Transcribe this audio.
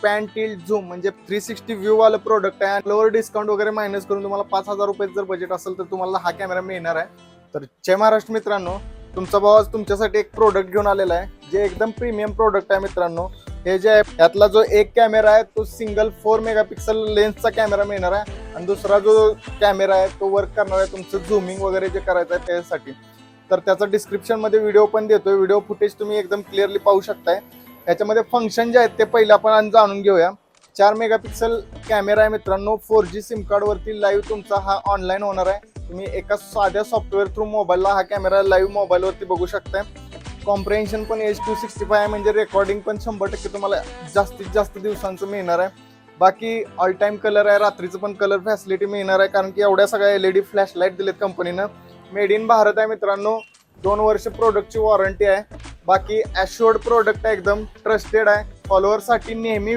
Pan tilt zoom म्हणजे 360 view वाला product आहे. लोअर डिस्काउंट वगैरे मायनस करून तुम्हाला 5,000 रुपये जर बजेट असेल तर तुम्हाला हा कॅमेरा मिळणार आहे. तर जय महाराष्ट्र मित्रांनो, तुमचा भाऊ आज तुमच्यासाठी एक प्रोडक्ट घेऊन आलेला आहे जे एकदम प्रीमियम प्रोडक्ट आहे मित्रांनो. हे जे आहे यातला जो एक कॅमेरा आहे तो सिंगल 4 मेगापिक्सल लेन्सचा कॅमेरा मिळणार आहे आणि दुसरा जो कॅमेरा आहे तो वर्क करणार आहे तुमचं झूमिंग वगैरे जे करायचं आहे त्यासाठी. तर त्याचा डिस्क्रिप्शन मध्ये व्हिडिओ पण देतोय, व्हिडिओ फुटेज तुम्ही एकदम क्लिअरली पाहू शकताय. याच्यामध्ये फंक्शन जे आहेत ते पहिले आपण जाणून घेऊया. 4 मेगापिक्सल कॅमेरा आहे मित्रांनो. 4G सिम कार्ड वरती लाईव्ह तुमचा हा ऑनलाईन होणार आहे. तुम्ही एका साध्या सॉफ्टवेअर थ्रू मोबाईलला हा कॅमेरा लाईव्ह मोबाईलवरती बघू शकताय. कॉम्प्रेन्शन पण H.265 आहे म्हणजे रेकॉर्डिंग पण 100% तुम्हाला जास्तीत जास्त दिवसांचं मिळणार आहे. बाकी ऑल टाइम कलर आहे, रात्रीचं पण कलर फॅसिलिटी मिळणार आहे कारण की एवढ्या सगळ्या LED फ्लॅश लाईट दिलेत कंपनीनं. मेड इन भारत आहे मित्रांनो. 2 वर्ष प्रोडक्टची वॉरंटी आहे. बाकी ॲश्युअर्ड प्रोडक्ट आहे, एकदम ट्रस्टेड आहे. फॉलोअरसाठी नेहमी